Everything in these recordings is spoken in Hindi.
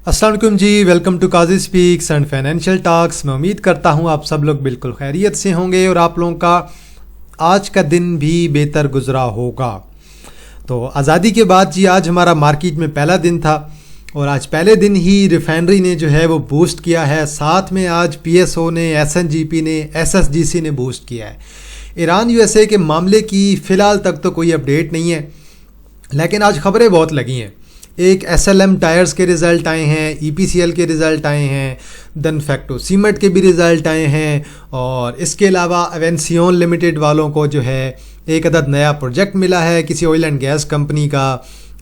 अस्सलाम वालेकुम जी, welcome to Kazi speaks and financial talks. मैं उम्मीद करता हूँ आप सब लोग बिल्कुल खैरियत से होंगे और आप लोगों का आज का दिन भी बेहतर गुजरा होगा। तो आज़ादी के बाद जी आज हमारा मार्केट में पहला दिन था और आज पहले दिन ही रिफाइनरी ने जो है वो बूस्ट किया है। साथ में आज पीएसओ ने, एसएनजीपी ने, एसएसजीसी ने बूस्ट किया है। ईरान यूएसए के मामले की फ़िलहाल तक तो कोई अपडेट नहीं है, लेकिन आज ख़बरें बहुत लगी हैं। एक एसएलएम टायर्स के रिज़ल्ट आए हैं, ईपीसीएल के रिज़ल्ट आए हैं, देन फैक्टो सीमेंट के भी रिज़ल्ट आए हैं और इसके अलावा एवेंसियोन लिमिटेड वालों को जो है एक अदद नया प्रोजेक्ट मिला है किसी ऑयल एंड गैस कंपनी का।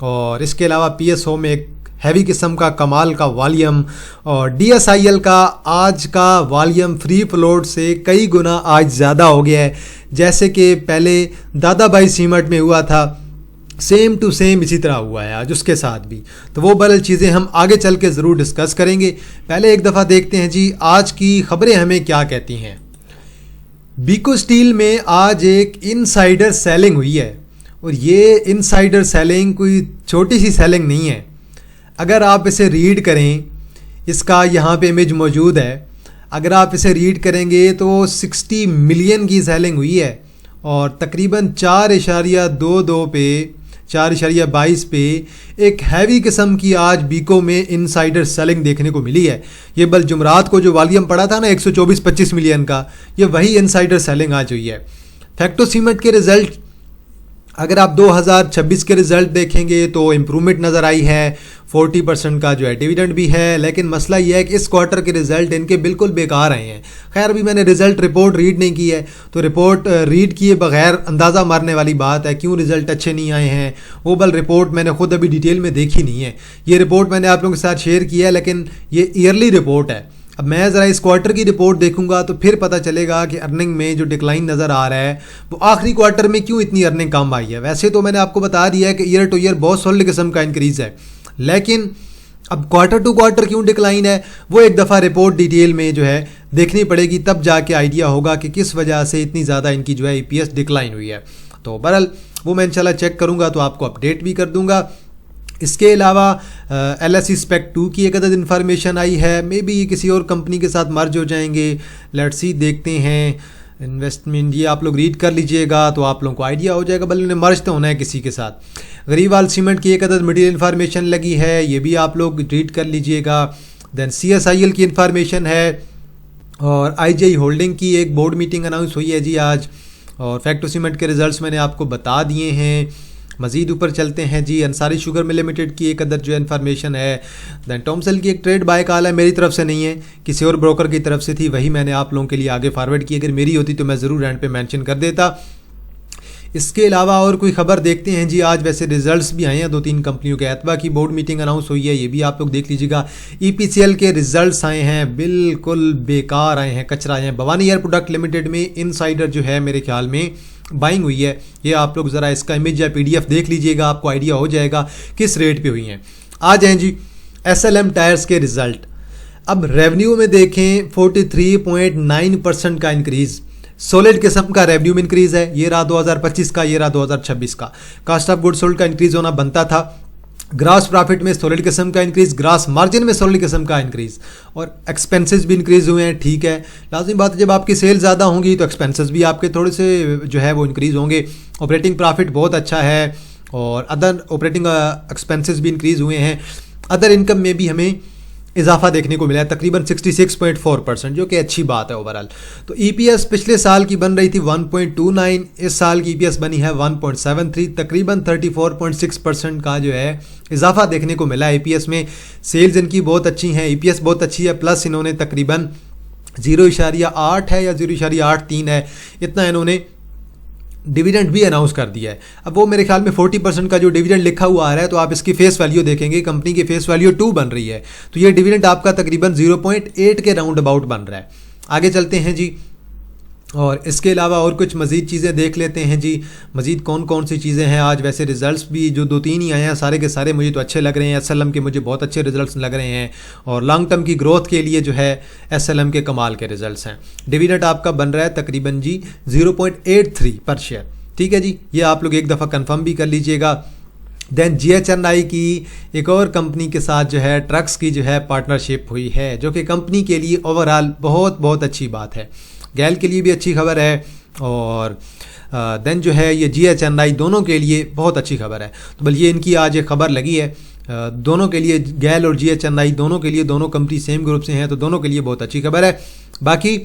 और इसके अलावा पीएसओ में एक हैवी किस्म का कमाल का वॉल्यूम और डीएसआईएल का आज का वॉल्यूम फ्री फ्लोट से कई गुना आज ज़्यादा हो गया है। जैसे कि पहले दादाभाई सीमेंट में हुआ था, सेम टू सेम इसी तरह हुआ है आज उसके साथ भी। तो वो बदल चीज़ें हम आगे चल के ज़रूर डिस्कस करेंगे। पहले एक दफ़ा देखते हैं जी आज की ख़बरें हमें क्या कहती हैं। बीको स्टील में आज एक इनसाइडर सेलिंग हुई है और ये इनसाइडर सेलिंग कोई छोटी सी सेलिंग नहीं है। अगर आप इसे रीड करें, इसका यहाँ पे इमेज मौजूद है, अगर आप इसे रीड करेंगे तो 60 मिलियन की सेलिंग हुई है और तकरीबन 4.22 पे 4.22 पे एक हैवी किस्म की आज बीको में इनसाइडर सेलिंग देखने को मिली है। ये बल जुमरात को जो वॉल्यूम पड़ा था ना 124-25 मिलियन का, ये वही इनसाइडर सेलिंग आज हुई है। फैक्टो सीमेंट के रिज़ल्ट अगर आप 2026 के रिज़ल्ट देखेंगे तो इम्प्रूवमेंट नज़र आई है। 40% का जो है डिविडेंड भी है, लेकिन मसला ये है कि इस क्वार्टर के रिज़ल्ट इनके बिल्कुल बेकार आए हैं। खैर अभी मैंने रिज़ल्ट रिपोर्ट रीड नहीं की है, तो रिपोर्ट रीड किए बगैर अंदाज़ा मारने वाली बात है क्यों रिज़ल्ट अच्छे नहीं आए हैं। वो बल रिपोर्ट मैंने खुद अभी डिटेल में देखी नहीं है। ये रिपोर्ट मैंने आप लोगों के साथ शेयर किया है, लेकिन ये ईयरली रिपोर्ट है। अब मैं ज़रा इस क्वार्टर की रिपोर्ट देखूंगा तो फिर पता चलेगा कि अर्निंग में जो डिक्लाइन नज़र आ रहा है वो आखिरी क्वार्टर में क्यों इतनी अर्निंग कम आई है। वैसे तो मैंने आपको बता दिया है कि ईयर टू ईयर बहुत सॉलिड किस्म का इंक्रीज़ है, लेकिन अब क्वार्टर टू क्वार्टर क्यों डिक्लाइन है वो एक दफ़ा रिपोर्ट डिटेल में जो है देखनी पड़ेगी, तब जाके आइडिया होगा कि किस वजह से इतनी ज़्यादा इनकी जो है ईपीएस डिक्लाइन हुई है। तो बहरहाल वो मैं इंशाल्लाह चेक करूँगा तो आपको अपडेट भी कर दूँगा। इसके अलावा LSE स्पेक 2 की एक अदद इन्फॉर्मेशन आई है। मे बी ये किसी और कंपनी के साथ मर्ज हो जाएंगे, लेट्स सी, देखते हैं। इन्वेस्टमेंट ये आप लोग रीड कर लीजिएगा तो आप लोगों को आइडिया हो जाएगा, बल्कि उन्हें मर्ज तो होना है किसी के साथ। गरीवाल सीमेंट की एक अदद मटीरियल इन्फॉर्मेशन लगी है, ये भी आप लोग रीड कर लीजिएगा। देन CSIL की इन्फॉर्मेशन है और IGI होल्डिंग की एक बोर्ड मीटिंग अनाउंस हुई है जी आज। और फैक्टो सीमेंट के रिजल्ट्स मैंने आपको बता दिए हैं। मज़ीद ऊपर चलते हैं जी, अंसारी शुगर मिल लिमिटेड की एक अदर जो इन्फॉर्मेशन है। दैन टॉमसेल की एक ट्रेड बाय कॉल है, मेरी तरफ से नहीं है, किसी और ब्रोकर की तरफ से थी, वही मैंने आप लोगों के लिए आगे फॉरवर्ड की। अगर मेरी होती तो मैं ज़रूर एंड पे मेंशन कर देता। इसके अलावा और कोई ख़बर देखते हैं जी। आज वैसे रिजल्ट्स भी आए हैं 2-3 कंपनियों के। एतबा की बोर्ड मीटिंग अनाउंस हुई है, ये भी आप लोग देख लीजिएगा। EPCL के रिजल्ट्स आए हैं, बिल्कुल बेकार आए हैं, कचरा आए हैं। भवानी एयर प्रोडक्ट लिमिटेड में इनसाइडर जो है मेरे ख्याल में बाइंग हुई है। ये आप लोग ज़रा इसका इमेज या PDF देख लीजिएगा, आपको आइडिया हो जाएगा किस रेट पे हुई हैं। आ जाएँ जी SLM टायर्स के रिज़ल्ट। अब रेवेन्यू में देखें 43.9% का इंक्रीज़, सॉलिड किस्म का रेवेन्यू में इंक्रीज़ है। ये रहा 2025 का, ये रहा 2026 का। कास्ट ऑफ गुड सोल्ड का इंक्रीज़ होना बनता था। ग्रास प्रॉफिट में सॉलिड किस्म का इंक्रीज़, ग्रास मार्जिन में सॉलिड किस्म का इंक्रीज़ और एक्सपेंसेस भी इंक्रीज़ हुए हैं। ठीक है, लाज़मी बात है जब आपकी सेल ज़्यादा होंगी तो एक्सपेंसेस भी आपके थोड़े से जो है वो इंक्रीज़ होंगे। ऑपरेटिंग प्रॉफिट बहुत अच्छा है और अदर ऑपरेटिंग एक्सपेंसेस भी इंक्रीज़ हुए हैं। अदर इनकम में भी हमें इजाफा देखने को मिला है तकरीबन 66.4%, जो कि अच्छी बात है ओवरऑल। तो EPS पिछले साल की बन रही थी 1.29, इस साल की EPS बनी है 1.73, तकरीबन 34.6% का जो है इजाफा देखने को मिला है EPS में। सेल्स इनकी बहुत अच्छी हैं, EPS बहुत अच्छी है, प्लस इन्होंने तकरीबन 0.8 है या 0.83 है, इतना इन्होंने डिविडेंड भी अनाउंस कर दिया है। अब वो मेरे ख्याल में 40% का जो डिविडेंड लिखा हुआ आ रहा है, तो आप इसकी फेस वैल्यू देखेंगे, कंपनी की फेस वैल्यू 2 बन रही है, तो ये डिविडेंड आपका तकरीबन 0.8 के राउंड अबाउट बन रहा है। आगे चलते हैं जी और इसके अलावा और कुछ मज़ीद चीज़ें देख लेते हैं जी। मज़ीद कौन कौन सी चीज़ें हैं आज। वैसे रिज़ल्ट्स भी जो 2-3 ही आए हैं, सारे के सारे मुझे तो अच्छे लग रहे हैं। SLM के मुझे बहुत अच्छे रिज़ल्ट्स लग रहे हैं और लॉन्ग टर्म की ग्रोथ के लिए जो है SLM के कमाल के रिज़ल्ट्स हैं। डिविडेंड आपका बन रहा है तकरीबन जी 0.83 पर शेयर। ठीक है जी, ये आप लोग एक दफ़ा कंफर्म भी कर लीजिएगा। देन जीएचएनआई की एक और कंपनी के साथ जो है ट्रक्स की जो है पार्टनरशिप हुई है, जो कि कंपनी के लिए ओवरऑल बहुत बहुत अच्छी बात है। गैल के लिए भी अच्छी खबर है और देन जो है ये जीएचएनआई दोनों के लिए बहुत अच्छी खबर है। तो बल्कि इनकी आज एक खबर लगी है दोनों के लिए, गैल और जीएचएनआई दोनों के लिए, दोनों कंपनी सेम ग्रुप से हैं, तो दोनों के लिए बहुत अच्छी खबर है। बाकी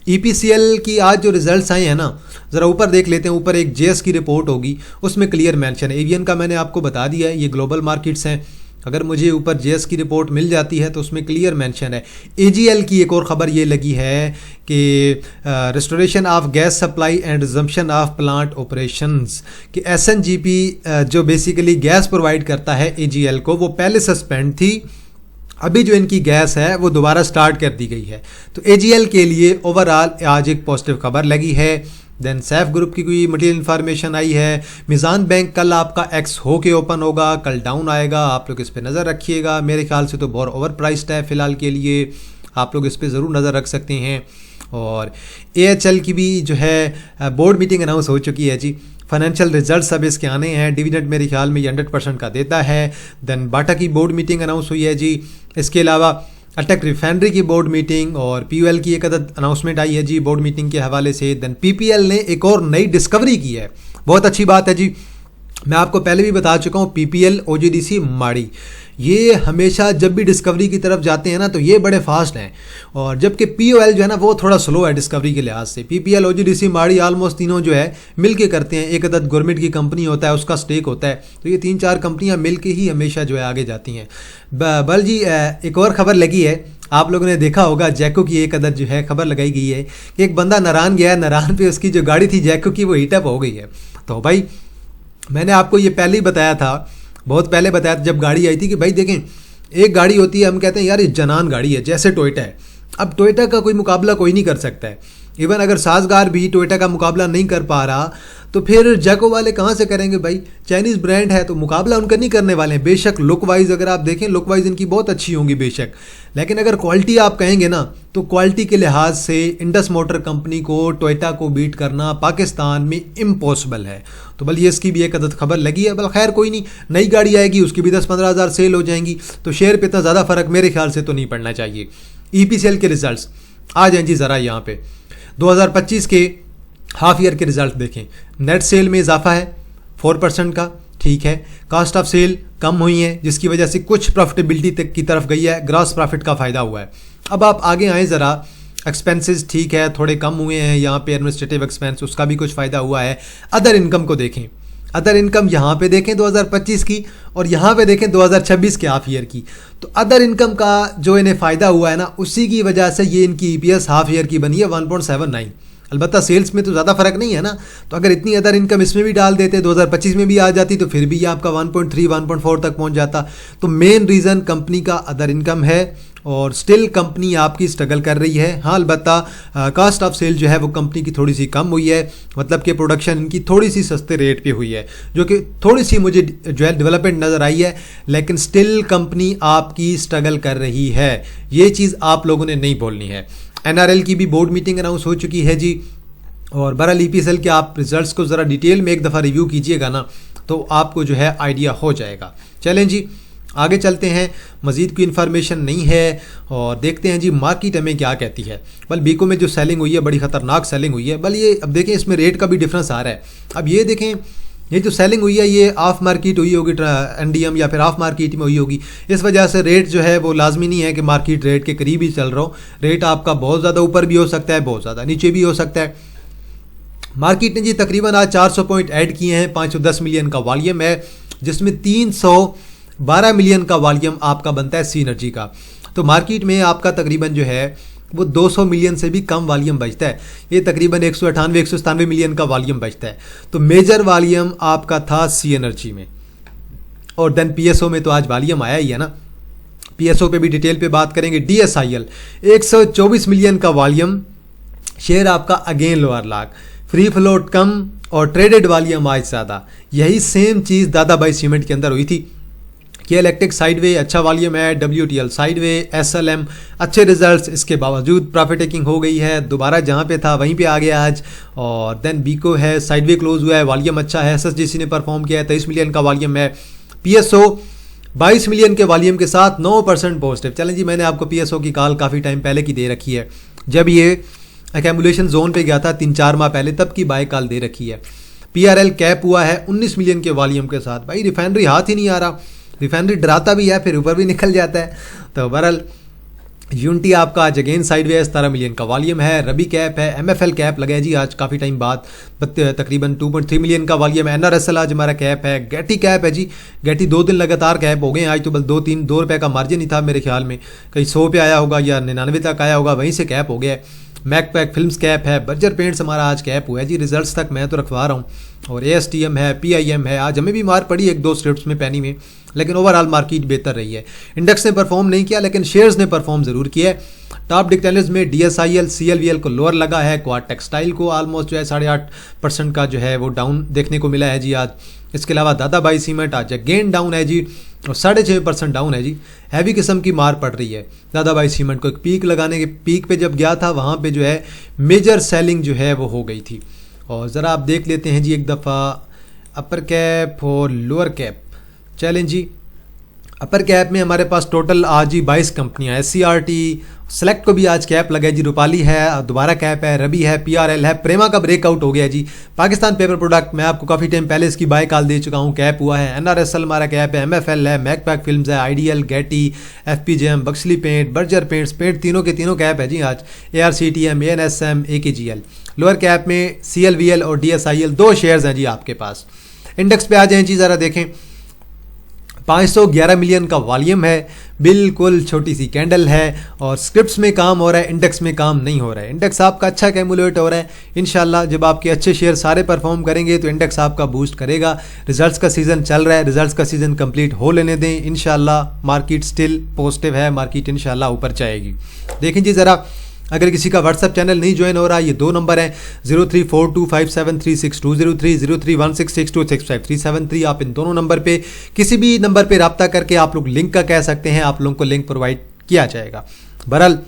ईपीसीएल की आज जो रिजल्ट्स आए हैं ना, ज़रा ऊपर देख लेते हैं। ऊपर एक जेएस की रिपोर्ट होगी, उसमें क्लियर मेंशन है। एवीएन का मैंने आपको बता दिया है, ये ग्लोबल मार्केट्स हैं। अगर मुझे ऊपर जेएस की रिपोर्ट मिल जाती है तो उसमें क्लियर मेंशन है। एजीएल की एक और ख़बर ये लगी है कि restoration of gas supply and resumption of plant operations कि एसएनजीपी जो बेसिकली गैस प्रोवाइड करता है एजीएल को, वो पहले सस्पेंड थी, अभी जो इनकी गैस है वो दोबारा स्टार्ट कर दी गई है। तो एजीएल के लिए ओवरऑल आज एक पॉजिटिव खबर लगी है। देन सैफ ग्रुप की कोई मटेरियल इन्फॉर्मेशन आई है। मिज़ान बैंक कल आपका एक्स हो के ओपन होगा, कल डाउन आएगा, आप लोग इस पर नज़र रखिएगा। मेरे ख्याल से तो बहुत ओवर प्राइस्ड है फ़िलहाल के लिए, आप लोग इस पर ज़रूर नज़र रख सकते हैं। और एएचएल की भी जो है बोर्ड मीटिंग अनाउंस हो चुकी है जी। फाइनेंशियल रिजल्ट्स अब इसके आने हैं। डिविडेंड मेरे ख्याल में ये 100% का देता है। देन बाटा की बोर्ड मीटिंग अनाउंस हुई है जी। इसके अलावा अटक रिफाइनरी की बोर्ड मीटिंग और पीयूएल की एक अदद अनाउंसमेंट आई है जी बोर्ड मीटिंग के हवाले से। देन पीपीएल ने एक और नई डिस्कवरी की है, बहुत अच्छी बात है जी। मैं आपको पहले भी बता चुका हूँ, पीपीएल ओजीडीसी माड़ी ये हमेशा जब भी डिस्कवरी की तरफ जाते हैं ना तो ये बड़े फास्ट हैं, और जबकि पीओएल जो है ना वो थोड़ा स्लो है डिस्कवरी के लिहाज से। पीपीएल ओजीडीसी माड़ी ऑलमोस्ट तीनों जो है मिलके करते हैं। एक अदद गवर्नमेंट की कंपनी होता है, उसका स्टेक होता है, तो ये 3-4 कंपनियां मिलके ही हमेशा जो है आगे जाती हैं। बल जी एक और ख़बर लगी है, आप लोगों ने देखा होगा जैको की एक अदद जो है खबर लगाई गई है कि एक बंदा नारायण गया है, नारायण पे उसकी जो गाड़ी थी जैको की वो हीटअप हो गई है। तो भाई मैंने आपको ये पहले ही बताया था, बहुत पहले बताया था जब गाड़ी आई थी कि भाई देखें एक गाड़ी होती है, हम कहते हैं यार ये जनान गाड़ी है, जैसे टोयोटा है। अब टोयोटा का कोई मुकाबला कोई नहीं कर सकता है। इवन अगर साजगार भी टोयोटा का मुकाबला नहीं कर पा रहा तो फिर जैको वाले कहाँ से करेंगे भाई? चाइनीज़ ब्रांड है तो मुकाबला उनका नहीं करने वाले हैं। बेशक लुक वाइज अगर आप देखें, लुक वाइज इनकी बहुत अच्छी होंगी बेशक, लेकिन अगर क्वालिटी आप कहेंगे ना तो क्वालिटी के लिहाज से इंडस मोटर कंपनी को टोयोटा को बीट करना पाकिस्तान में इम्पॉसिबल है। तो बल ये इसकी भी एक अदद खबर लगी है। बल खैर कोई नहीं, नई गाड़ी आएगी उसकी भी 10-15 हज़ार सेल हो जाएंगी, तो शेयर पे इतना ज़्यादा फ़र्क मेरे ख्याल से तो नहीं पड़ना चाहिए। ईपीसीएल के रिजल्ट्स आ जाएं जी ज़रा यहाँ पे। 2025 के हाफ ईयर के रिजल्ट देखें। नेट सेल में इजाफा है 4% का, ठीक है। कास्ट ऑफ सेल कम हुई है जिसकी वजह से कुछ प्रॉफिटेबिलिटी तक की तरफ गई है, ग्रॉस प्रॉफिट का फ़ायदा हुआ है। अब आप आगे आएँ ज़रा, एक्सपेंसेस ठीक है थोड़े कम हुए हैं यहाँ पे, एडमिनिस्ट्रेटिव एक्सपेंस उसका भी कुछ फ़ायदा हुआ है। अदर इनकम को देखें, अदर इनकम यहाँ पे देखें 2025 की और यहाँ पे देखें 2026 के हाफ ईयर की। तो अदर इनकम का जो इन्हें फ़ायदा हुआ है ना, उसी की वजह से ये इनकी ईपीएस हाफ ईयर की बनी है 1.79। अलबत्ता सेल्स में तो ज़्यादा फ़र्क नहीं है ना, तो अगर इतनी अदर इनकम इसमें भी डाल देते 2025 में भी आ जाती तो फिर भी ये आपका 1.3 1.4 तक पहुंच जाता। तो मेन रीज़न कंपनी का अदर इनकम है और स्टिल कंपनी आपकी स्ट्रगल कर रही है। हाँ अलबत्ता कास्ट ऑफ सेल जो है वो कंपनी की थोड़ी सी कम हुई है, मतलब कि प्रोडक्शन इनकी थोड़ी सी सस्ते रेट पे हुई है, जो कि थोड़ी सी मुझे जो है डेवलपमेंट नज़र आई है, लेकिन स्टिल कंपनी आपकी स्ट्रगल कर रही है। ये चीज़ आप लोगों ने नहीं बोलनी है। एनआरएल की भी बोर्ड मीटिंग अनाउंस हो चुकी है जी, और बहरहाल ईपीएसएल के आप रिजल्ट्स को ज़रा डिटेल में एक दफ़ा रिव्यू कीजिएगा ना तो आपको जो है आइडिया हो जाएगा। चलें जी आगे चलते हैं, मज़ीद कोई इन्फॉर्मेशन नहीं है और देखते हैं जी मार्केट हमें क्या कहती है। बल बीको में जो सेलिंग हुई है बड़ी ख़तरनाक सेलिंग हुई है। बल ये अब देखें इसमें रेट का भी डिफरेंस आ रहा है। अब ये देखें ये जो सेलिंग हुई है ये ऑफ मार्केट हुई होगी, एनडीएम या फिर ऑफ मार्केट में हुई होगी, इस वजह से रेट जो है वो लाजमी नहीं है कि मार्केट रेट के करीब ही चल रहा हो। रेट आपका बहुत ज़्यादा ऊपर भी हो सकता है, बहुत ज़्यादा नीचे भी हो सकता है। मार्केट ने जी तकरीबन आज 400 पॉइंट ऐड किए हैं, 510 मिलियन का वॉल्यूम है, जिसमें 312 मिलियन का वॉल्यूम आपका बनता है सी एनर्जी का। तो मार्केट में आपका तकरीबन जो है वो 200 मिलियन से भी कम वॉल्यूम बचता है। ये तकरीबन 198-197 मिलियन का वॉल्यूम बचता है। तो मेजर वॉल्यूम आपका था सी एनर्जी में, और देन पीएसओ में तो आज वॉल्यूम आया ही है ना, पीएसओ पे भी डिटेल पे बात करेंगे। डीएसआईएल 124 मिलियन का वॉल्यूम, शेयर आपका again lower lakh, free float कम और ट्रेडेड वॉल्यूम आज ज़्यादा। यही सेम चीज़ दादा भाई सीमेंट के अंदर हुई थी कि इलेक्ट्रिक साइडवे अच्छा वॉल्यूम है, डब्ल्यूटीएल साइडवे, एसएलएम अच्छे रिजल्ट्स, इसके बावजूद प्रॉफिट टेकिंग हो गई है, दोबारा जहाँ पे था वहीं पे आ गया आज। और देन बीको है साइडवे क्लोज हुआ है, वॉल्यूम अच्छा है, एसएसडीसी ने परफॉर्म किया है, 23 मिलियन का वॉल्यूम है। PSO 22 मिलियन के वॉल्यूम के साथ 9% पॉजिटिव। चलें जी, मैंने आपको PSO की कॉल काफ़ी टाइम पहले की दे रखी है, जब ये एक्यूमुलेशन जोन पे गया था 3-4 माह पहले, तब की बाय कॉल दे रखी है। PRL कैप हुआ है 19 मिलियन के वॉल्यूम के साथ। भाई रिफाइनरी हाथ ही नहीं आ रहा, रिफाइनरी डराता भी है फिर ऊपर भी निकल जाता है। तो बहरहाल यूनिटी आपका आज अगेन साइडवेज 17 मिलियन का वॉल्यूम है। रबी कैप है, MFL कैप लगा है जी आज काफ़ी टाइम बाद, तकरीबन 2.3 मिलियन का वॉल्यूम है। NRSL आज हमारा कैप है। गेटी कैप है जी, गेटी 2 दिन लगातार कैप हो गए हैं आज, तो बस 2 रुपये का मार्जिन ही था मेरे ख्याल में, कहीं 100 पे आया होगा या 99 तक आया होगा, वहीं से कैप हो गया है। मैकपैक फिल्म्स कैप है। बर्जर पेंट्स हमारा आज कैप हुआ है जी, रिजल्ट्स तक मैं तो रखवा रहा हूँ। और ASTM है, PIM है। आज हमें भी मार पड़ी 1-2 स्क्रिप्ट्स में पैनी में, लेकिन ओवरऑल मार्केट बेहतर रही है। इंडेक्स ने परफॉर्म नहीं किया, लेकिन शेयर्स ने परफॉर्म जरूर किया है। टॉप डिक्टेनर्स में DSIL CLVL को लोअर लगा है। क्वाड टेक्सटाइल को ऑलमोस्ट जो है 8.5% का जो है वो डाउन देखने को मिला है जी आज। इसके अलावा दादाबाई सीमेंट आज अगेन डाउन है जी, और 6.5% डाउन है जी। हैवी किस्म की मार पड़ रही है दादाबाई सीमेंट को। एक पीक लगाने के पीक पे जब गया था, वहाँ पे जो है मेजर सेलिंग जो है वो हो गई थी। और ज़रा आप देख लेते हैं जी एक दफ़ा अपर कैप और लोअर कैप। चलें जी, अपर कैप में हमारे पास टोटल आज ही 22 कंपनियां। SCRT सेलेक्ट को भी आज कैप लगा है जी। रूपाली है, दोबारा कैप है। रबी है, PRL है। प्रेमा का ब्रेकआउट हो गया जी। पाकिस्तान पेपर प्रोडक्ट मैं आपको काफ़ी टाइम पहले इसकी बाय कॉल दे चुका हूँ, कैप हुआ है। NRSL हमारा कैप है। MFL है, मैकपैक फिल्म्स है, IDL, गेटी, FPGM, बक्सली पेंट, बर्जर पेंट्स, पेंट तीनों के तीनों कैप है जी आज। ARCTM, ANSM, AKGL। Lower cap में CLVL और DSIL 2 शेयर्स हैं जी आपके पास। इंडेक्स पे आ जाएं जी, ज़रा देखें। 511 मिलियन का वॉल्यूम है, बिल्कुल छोटी सी कैंडल है, और स्क्रिप्ट्स में काम हो रहा है, इंडेक्स में काम नहीं हो रहा है। इंडेक्स आपका अच्छा एक्यूमुलेट हो रहा है। इंशाल्लाह जब आपके अच्छे शेयर सारे परफॉर्म करेंगे तो इंडेक्स आपका बूस्ट करेगा। रिजल्ट्स का सीज़न चल रहा है, रिजल्ट्स का सीज़न कंप्लीट हो लेने दें। इंशाल्लाह मार्केट स्टिल पॉजिटिव है, मार्केट इंशाल्लाह ऊपर जाएगी। देखें जी ज़रा, अगर किसी का व्हाट्सअप चैनल नहीं ज्वाइन हो रहा, ये 2 नंबर हैं 0342573620, 030166265373। आप इन दोनों नंबर पे किसी भी नंबर पे रब्ता करके आप लोग लिंक का कह सकते हैं, आप लोगों को लिंक प्रोवाइड किया जाएगा। बहरहाल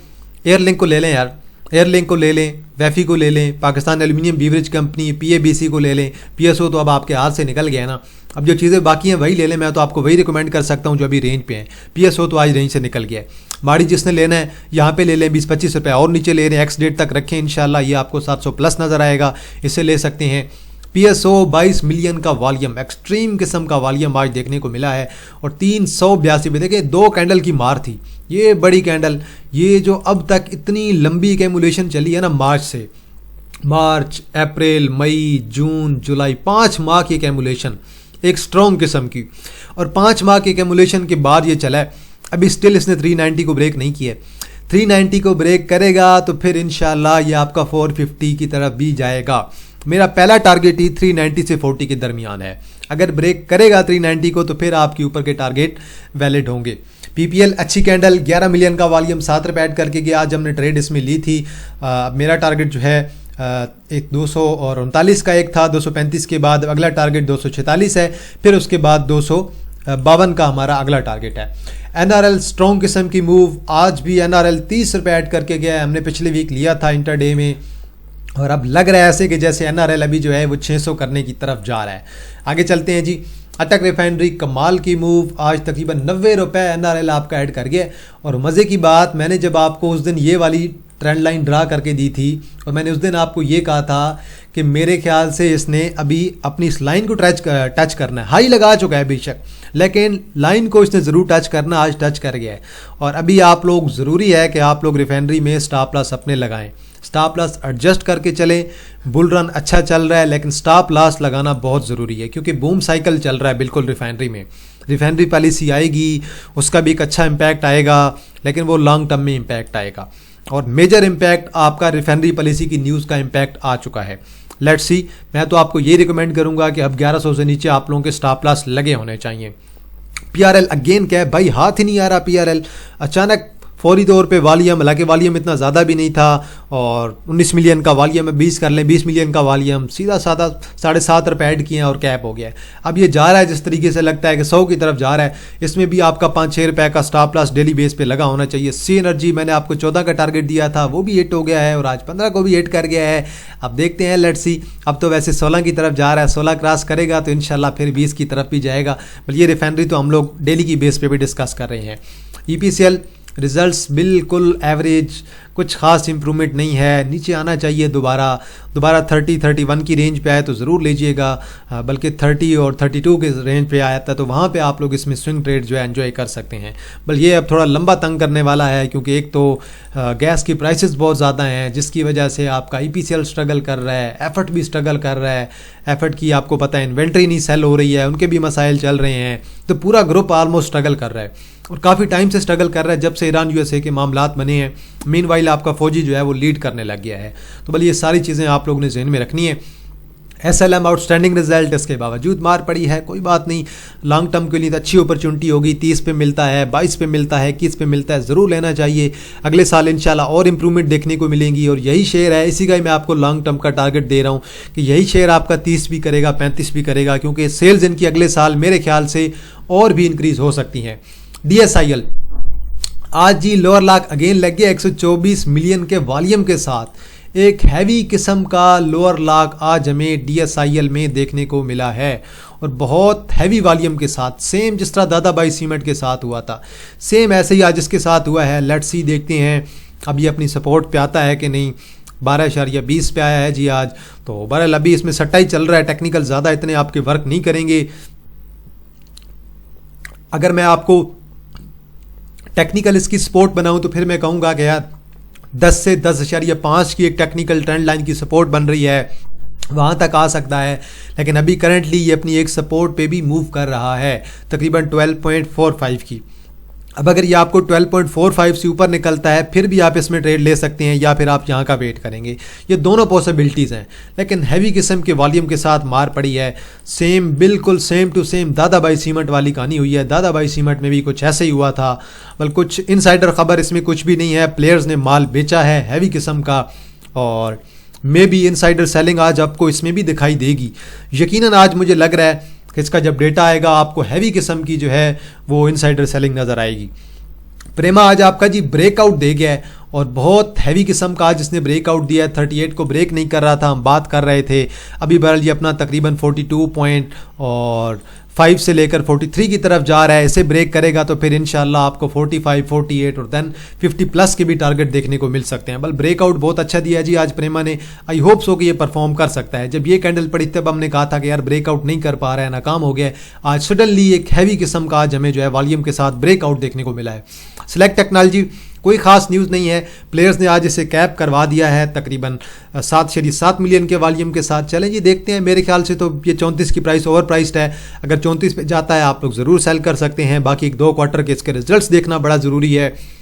एयर लिंक को ले लें यार, एयर लिंक को ले लें, वैफी को ले लें, Pakistan aluminium beverage company PABC को ले लें। PSO तो अब आपके हाथ से निकल गया ना, अब जो चीज़ें बाकी हैं वही ले लें। मैं तो आपको वही रिकमेंड कर सकता हूँ जो अभी रेंज पे हैं। PSO तो आज रेंज से निकल गया है। माड़ी जिसने लेना है यहाँ पे ले लें, 20-25 रुपये और नीचे ले लें, एक्स डेट तक रखें, इंशाल्लाह ये आपको 700 प्लस नज़र आएगा, इससे ले सकते हैं। PSO 22 मिलियन का वॉल्यूम, एक्सट्रीम किस्म का वॉल्यूम आज देखने को मिला है। और 382 पे देखिए 2 कैंडल की मार थी, ये बड़ी कैंडल, ये जो अब तक इतनी लंबी कैमुलेशन चली है ना, मार्च, अप्रैल, मई, जून, जुलाई, 5 माह की कैमुलेशन एक स्ट्रॉन्ग किस्म की। और 5 माह के कैमुलेशन के बाद ये चला है, अभी स्टिल इसने 390 को ब्रेक नहीं किया। 390 को ब्रेक करेगा तो फिर इंशाल्लाह ये आपका 450 की तरफ भी जाएगा। मेरा पहला टारगेट ही 390 से 40 के दरमियान है। अगर ब्रेक करेगा 390 को तो फिर आपके ऊपर के टारगेट वैलिड होंगे। PPL अच्छी कैंडल, 11 मिलियन का वॉल्यूम, 7 रुपये ऐड करके गया। आज हमने ट्रेड इसमें ली थी। मेरा टारगेट जो है एक 239 का एक था, 235 के बाद अगला टारगेट 246 है, फिर उसके बाद 252 का हमारा अगला टारगेट है। NRL स्ट्रॉन्ग किस्म की मूव, आज भी NRL 30 रुपये ऐड करके गया है। हमने पिछले वीक लिया था इंटरडे में, और अब लग रहा है ऐसे कि जैसे NRL अभी जो है वो 600 करने की तरफ जा रहा है। आगे चलते हैं जी। अटक रिफाइनरी कमाल की मूव, आज तकरीबन 90 रुपये NRL आपका ऐड कर गया। और मज़े की बात, मैंने जब आपको उस दिन ये वाली ट्रेंड लाइन ड्रा करके दी थी, और मैंने उस दिन आपको ये कहा था कि मेरे ख्याल से इसने अभी अपनी इस लाइन को टच करना है। हाई लगा चुका है बेशक, लेकिन लाइन को इसने ज़रूर टच करना, आज टच कर गया है। और अभी आप लोग ज़रूरी है कि आप लोग रिफाइनरी में स्टॉप लॉस अपने लगाएं, स्टॉप लॉस एडजस्ट करके चलें। बुल रन अच्छा चल रहा है, लेकिन स्टॉप लॉस लगाना बहुत ज़रूरी है, क्योंकि बूम साइकिल चल रहा है बिल्कुल रिफाइनरी में। रिफाइनरी पॉलिसी आएगी, उसका भी एक अच्छा इम्पैक्ट आएगा, लेकिन वो लॉन्ग टर्म में इम्पैक्ट आएगा। और मेजर इम्पैक्ट आपका रिफाइनरी पॉलिसी की न्यूज़ का इम्पैक्ट आ चुका है। लेट्स सी, मैं तो आपको ये रिकमेंड करूंगा कि अब 1100 से नीचे आप लोगों के स्टॉप लॉस लगे होने चाहिए। PRL अगेन क्या है भाई, हाथ ही नहीं आ रहा। PRL अचानक फौरी तौर पे वॉल्यूम, हालांकि वॉल्यूम इतना ज़्यादा भी नहीं था, और 19 मिलियन का वॉल्यूम है, 20 कर लें, 20 मिलियन का वॉल्यूम, सीधा साधा 7.5 रुपये ऐड किए हैं और कैप हो गया है। अब ये जा रहा है जिस तरीके से लगता है कि 100 की तरफ जा रहा है, इसमें भी आपका 5-6 रुपये का स्टॉप लॉस डेली बेस पे लगा होना चाहिए। सी एनर्जी मैंने आपको 14 का टारगेट दिया था, वो भी हिट हो गया है और आज 15 को भी हिट कर गया है। अब देखते हैं, लेट्स सी। अब तो वैसे 16 की तरफ जा रहा है, 16 क्रॉस करेगा तो इंशाल्लाह फिर 20 की तरफ भी जाएगा। बल्कि ये रिफाइनरी तो हम लोग डेली की बेस पे भी डिस्कस कर रहे हैं। ईपीसीएल रिजल्ट्स बिल्कुल एवरेज, कुछ खास इंप्रूवमेंट नहीं है, नीचे आना चाहिए दोबारा 30-31 की रेंज पे आए तो ज़रूर लीजिएगा, बल्कि 30 और 32 के रेंज पे आया था तो वहाँ पे आप लोग इसमें स्विंग ट्रेड जो है एंजॉय कर सकते हैं। बल्कि ये अब थोड़ा लंबा तंग करने वाला है, क्योंकि एक तो गैस की प्राइसेस बहुत ज़्यादा हैं, जिसकी वजह से आपका ईपीसीएल स्ट्रगल कर रहा है, एफर्ट भी स्ट्रगल कर रहा है। एफर्ट की आपको पता है इन्वेंट्री नहीं सेल हो रही है, उनके भी मसाइल चल रहे हैं, तो पूरा ग्रुप ऑलमोस्ट स्ट्रगल कर रहा है और काफ़ी टाइम से स्ट्रगल कर रहा है जब से ईरान यूएसए के मामलात बने हैं। मीनवाइल आपका फौजी जो है वो लीड करने लग गया है। तो बल्कि ये सारी चीज़ें आप लोगों ने जहन में रखनी है। एसएलएम आउटस्टैंडिंग रिजल्ट, इसके बावजूद मार पड़ी है, कोई बात नहीं, लॉन्ग टर्म के लिए तो अच्छी अपॉर्चुनिटी होगी। 30 पे मिलता है, 22 पे मिलता है, 21 पे मिलता है, ज़रूर लेना चाहिए। अगले साल इंशाल्लाह और इंप्रूवमेंट देखने को मिलेंगी और यही शेयर है, इसी का ही मैं आपको लॉन्ग टर्म का टारगेट दे रहा हूँ कि यही शेयर आपका 30 भी करेगा, 35 भी करेगा, क्योंकि सेल्स इनकी अगले साल मेरे ख्याल से और भी इंक्रीज हो सकती हैं। DSIL आज जी लोअर लॉक अगेन लग गया 124 मिलियन के वॉल्यूम के साथ। एक हैवी किस्म का लोअर लॉक आज हमें DSIL में देखने को मिला है और बहुत हैवी वॉल्यूम के साथ, सेम जिस तरह दादाबाई सीमेंट के साथ हुआ था, सेम ऐसे ही आज इसके साथ हुआ है। लेट्स सी, देखते हैं अब ये अपनी सपोर्ट पे आता है कि नहीं। 12.20 पे आया है जी आज, तो बहरहाल अभी इसमें सट्टा ही चल रहा है, टेक्निकल ज़्यादा इतने आपके वर्क नहीं करेंगे। अगर मैं आपको टेक्निकल इसकी सपोर्ट बनाऊं तो फिर मैं कहूँगा कि यार 10 से 10.5 की एक टेक्निकल ट्रेंड लाइन की सपोर्ट बन रही है, वहाँ तक आ सकता है। लेकिन अभी करंटली ये अपनी एक सपोर्ट पे भी मूव कर रहा है, तकरीबन 12.45 की। अब अगर ये आपको 12.45 से ऊपर निकलता है फिर भी आप इसमें ट्रेड ले सकते हैं, या फिर आप यहाँ का वेट करेंगे। ये दोनों पॉसिबिलिटीज़ हैं। लेकिन हैवी किस्म के वॉल्यूम के साथ मार पड़ी है, सेम बिल्कुल सेम टू सेम दादाबाई सीमेंट वाली कहानी हुई है। दादाबाई सीमेंट में भी कुछ ऐसे ही हुआ था, बल्कि कुछ इनसाइडर खबर इसमें कुछ भी नहीं है। प्लेयर्स ने माल बेचा है हैवी किस्म का, और मे बी इनसाइडर सेलिंग आज आपको इसमें भी दिखाई देगी। यकीनन आज मुझे लग रहा है कि इसका जब डेटा आएगा आपको हैवी किस्म की जो है वो इनसाइडर सेलिंग नज़र आएगी। प्रेमा आज आपका जी ब्रेकआउट दे गया है और बहुत हैवी किस्म का आज इसने ब्रेकआउट दिया है। 38 को ब्रेक नहीं कर रहा था, हम बात कर रहे थे। अभी बहरहाल ये अपना तकरीबन 42.5 से लेकर 43 की तरफ जा रहा है। इसे ब्रेक करेगा तो फिर इंशाल्लाह आपको 45, 48 और देन 50 प्लस के भी टारगेट देखने को मिल सकते हैं। बल ब्रेकआउट बहुत अच्छा दिया जी आज प्रेमा ने। आई होप सो कि ये परफॉर्म कर सकता है। जब ये कैंडल पड़ी तब हमने कहा था कि यार ब्रेकआउट नहीं कर पा रहा है, नाकाम हो गया। आज सडनली एक हैवी किस्म का आज हमें जो है वॉल्यूम के साथ ब्रेकआउट देखने को मिला है। सिलेक्ट टेक्नोलॉजी कोई खास न्यूज़ नहीं है, प्लेयर्स ने आज इसे कैप करवा दिया है तकरीबन 7.7 मिलियन के वॉल्यूम के साथ। चलें जी देखते हैं, मेरे ख्याल से तो ये 34 की प्राइस ओवर प्राइस्ड है। अगर 34 पे जाता है आप लोग ज़रूर सेल कर सकते हैं। बाकी 1-2 क्वार्टर के इसके रिजल्ट्स देखना बड़ा ज़रूरी है।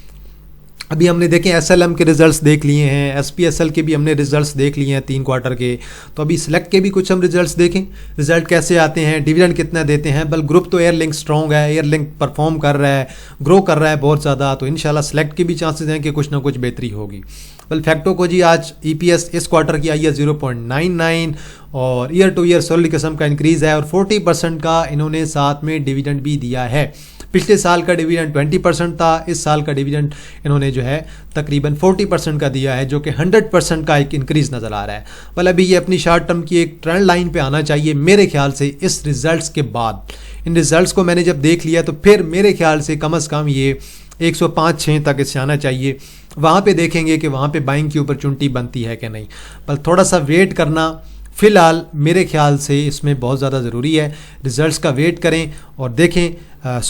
अभी हमने देखें SLM के रिजल्ट्स देख लिए हैं, SPSL के भी हमने रिजल्ट्स देख लिए हैं 3 क्वार्टर के। तो अभी सिलेक्ट के भी कुछ हम रिजल्ट्स देखें, रिजल्ट कैसे आते हैं, डिविडेंड कितना देते हैं। बल ग्रुप तो एयरलिंक स्ट्रॉन्ग है, एयरलिंक परफॉर्म कर रहा है, ग्रो कर रहा है बहुत ज़्यादा, तो इंशाल्लाह सिलेक्ट के भी चांसेस हैं कि कुछ ना कुछ बेहतरी होगी। बल फैक्टो को जी आज EPS इस क्वार्टर की आई है 0.99 और ईयर टू ईयर सॉलिड किस्म का इंक्रीज़ है और 40% का इन्होंने साथ में डिविडेंड भी दिया है। पिछले साल का डिविडेंड 20% था, इस साल का डिविडेंड इन्होंने जो है तकरीबन 40% का दिया है, जो कि 100% का एक इंक्रीज़ नज़र आ रहा है। मतलब अभी ये अपनी शॉर्ट टर्म की एक ट्रेंड लाइन पे आना चाहिए मेरे ख्याल से इस रिजल्ट्स के बाद। इन रिजल्ट्स को मैंने जब देख लिया तो फिर मेरे ख्याल से कम से कम ये 105-6 तक इससे आना चाहिए। वहाँ पे देखेंगे कि वहाँ पे बाइंग की अपॉर्चुनिटी बनती है कि नहीं। पर थोड़ा सा वेट करना फ़िलहाल मेरे ख्याल से इसमें बहुत ज़्यादा ज़रूरी है। रिजल्ट्स का वेट करें और देखें,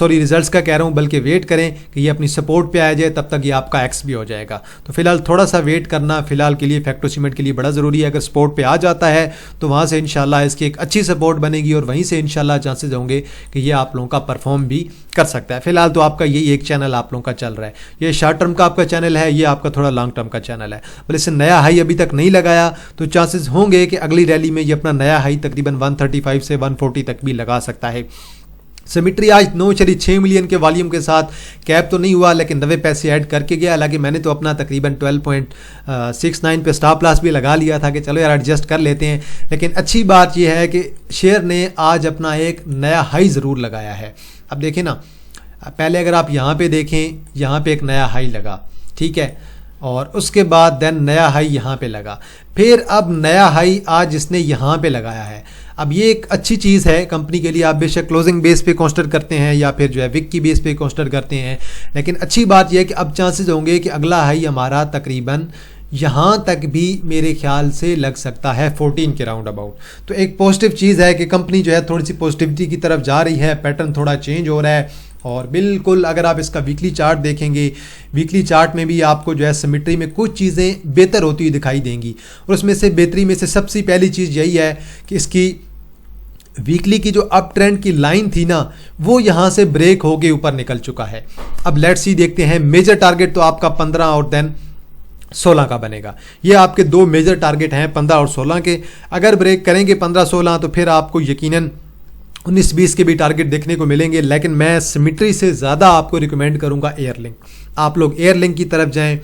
रिजल्ट्स का कह रहा हूँ, बल्कि वेट करें कि ये अपनी सपोर्ट पे आ जाए, तब तक ये आपका एक्स भी हो जाएगा। तो फिलहाल थोड़ा सा वेट करना फिलहाल के लिए फैक्टो सीमेंट के लिए बड़ा ज़रूरी है। अगर सपोर्ट पे आ जाता है तो वहाँ से इंशाल्लाह इसकी एक अच्छी सपोर्ट बनेगी और वहीं से इंशाल्लाह चांसेस होंगे कि ये आप लोगों का परफॉर्म भी कर सकता है। फिलहाल तो आपका यही एक चैनल आप लोगों का चल रहा है, ये शॉर्ट टर्म का आपका चैनल है, ये आपका थोड़ा लॉन्ग टर्म का चैनल है। बल इससे नया हाई अभी तक नहीं लगाया तो चांसेस होंगे कि अगली रैली में ये अपना नया हाई तकरीबन 135 से 140 तक भी लगा सकता है। सिमेट्री आज 9.6 मिलियन के वॉल्यूम के साथ कैप तो नहीं हुआ, लेकिन 90 पैसे ऐड करके गया। हालांकि मैंने तो अपना तकरीबन 12.69 पे स्टॉप लॉस भी लगा लिया था कि चलो यार एडजस्ट कर लेते हैं। लेकिन अच्छी बात यह है कि शेयर ने आज अपना एक नया हाई ज़रूर लगाया है। अब देखें ना, पहले अगर आप यहाँ पे देखें, यहाँ पे एक नया हाई लगा, ठीक है, और उसके बाद देन नया हाई यहाँ पे लगा, फिर अब नया हाई आज इसने यहाँ पे लगाया है। अब ये एक अच्छी चीज़ है कंपनी के लिए। आप बेशक क्लोजिंग बेस पे कंसिडर करते हैं या फिर जो है विक की बेस पे कंसिडर करते हैं, लेकिन अच्छी बात यह है कि अब चांसेस होंगे कि अगला हाई हमारा तकरीबन यहाँ तक भी मेरे ख्याल से लग सकता है 14 के राउंड अबाउट। तो एक पॉजिटिव चीज़ है कि कंपनी जो है थोड़ी सी पॉजिटिविटी की तरफ जा रही है, पैटर्न थोड़ा चेंज हो रहा है। और बिल्कुल अगर आप इसका वीकली चार्ट देखेंगे, वीकली चार्ट में भी आपको जो है सिमेट्री में कुछ चीज़ें बेहतर होती हुई दिखाई देंगी। और उसमें से बेहतरी में से सबसे पहली चीज़ यही है कि इसकी वीकली की जो अप ट्रेंड की लाइन थी ना, वो यहाँ से ब्रेक होके ऊपर निकल चुका है। अब लेट्स सी देखते हैं। मेजर टारगेट तो आपका 15 और देन 16 का बनेगा। ये आपके दो मेजर टारगेट हैं 15 और 16 के। अगर ब्रेक करेंगे 15-16 तो फिर आपको यकीनन 19-20 के भी टारगेट देखने को मिलेंगे। लेकिन मैं सिमेट्री से ज़्यादा आपको रिकमेंड करूँगा एयरलिंक। आप लोग एयरलिंक की तरफ जाएं,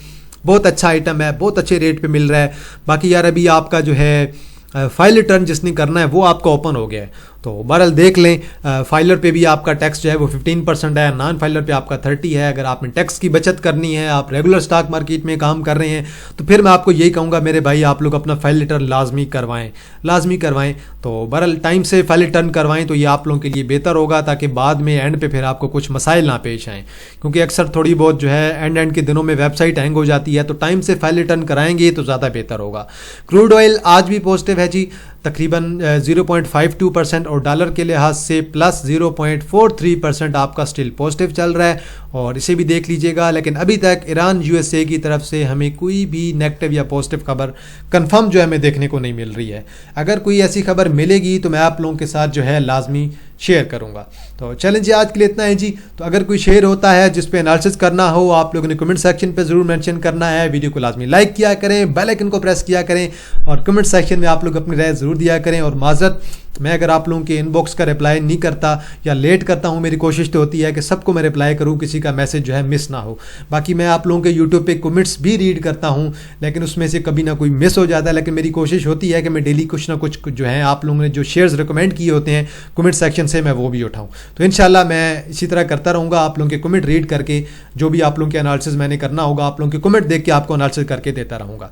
बहुत अच्छा आइटम है, बहुत अच्छे रेट पे मिल रहा है। बाकी यार अभी आपका जो है फाइल रिटर्न जिसने करना है वो आपका ओपन हो गया है, तो बहरहाल देख लें। फाइलर पे भी आपका टैक्स जो है वो 15% है, नॉन फाइलर पे आपका 30 है। अगर आपने टैक्स की बचत करनी है, आप रेगुलर स्टॉक मार्केट में काम कर रहे हैं, तो फिर मैं आपको यही कहूँगा मेरे भाई आप लोग अपना फाइल रिटर्न लाजमी करवाएं। तो बहरहाल टाइम से फाइल रिटर्न करवाएं तो ये आप लोगों के लिए बेहतर होगा, ताकि बाद में एंड पे फिर आपको कुछ मसाइल ना पेश आएँ। क्योंकि अक्सर थोड़ी बहुत जो है एंड के दिनों में वेबसाइट हैंग हो जाती है, तो टाइम से फाइल रिटर्न कराएंगे तो ज़्यादा बेहतर होगा। क्रूड ऑयल आज भी पॉजिटिव है जी, तकरीबन 0.52%, और डॉलर के लिहाज से प्लस 0.43% आपका स्टिल पॉजिटिव चल रहा है, और इसे भी देख लीजिएगा। लेकिन अभी तक ईरान यूएसए की तरफ से हमें कोई भी नेगेटिव या पॉजिटिव खबर कंफर्म जो है हमें देखने को नहीं मिल रही है। अगर कोई ऐसी खबर मिलेगी तो मैं आप लोगों के साथ जो है लाजमी शेयर करूंगा। तो चलें जी, आज के लिए इतना है जी। तो अगर कोई शेयर होता है जिस पे एनालिसिस करना हो, आप लोगों ने कमेंट सेक्शन पे ज़रूर मेंशन करना है। वीडियो को लाजमी लाइक किया करें, बेल आइकन को प्रेस किया करें, और कमेंट सेक्शन में आप लोग अपनी राय ज़रूर दिया करें। और माजरत, मैं अगर आप लोगों के इनबॉक्स का रिप्लाई नहीं करता या लेट करता हूँ, मेरी कोशिश तो होती है कि सबको मैं रिप्लाई करूँ, किसी का मैसेज जो है मिस ना हो। बाकी मैं आप लोगों के यूट्यूब पे कमेंट्स भी रीड करता हूँ, लेकिन उसमें से कभी ना कोई मिस हो जाता है। लेकिन मेरी कोशिश होती है कि मैं डेली कुछ ना कुछ जो है आप लोगों ने जो शेयर्स रिकमेंड किए होते हैं कमेंट सेक्शन से, मैं वो भी उठाऊँ। तो इंशाल्लाह मैं इसी तरह करता रहूँगा, आप लोगों के कमेंट रीड करके जो भी आप लोगों के एनालिसिस मैंने करना होगा, आप लोगों के कमेंट देख के आपको एनालिसिस करके देता रहूँगा।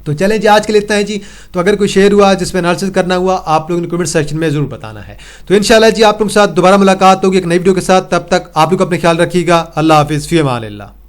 तो चलें जी, आज के लिए इतना है जी। तो अगर कोई शेयर हुआ जिस पर एनालिसिस करना हुआ, आप लोगों ने कमेंट सेक्शन में जरूर बताना है। तो इंशाल्लाह जी आप लोगों के साथ दोबारा मुलाकात होगी एक नई वीडियो के साथ। तब तक आप लोग अपने ख्याल रखिएगा। अल्लाह हाफिज़, फ़ी अमान अल्लाह।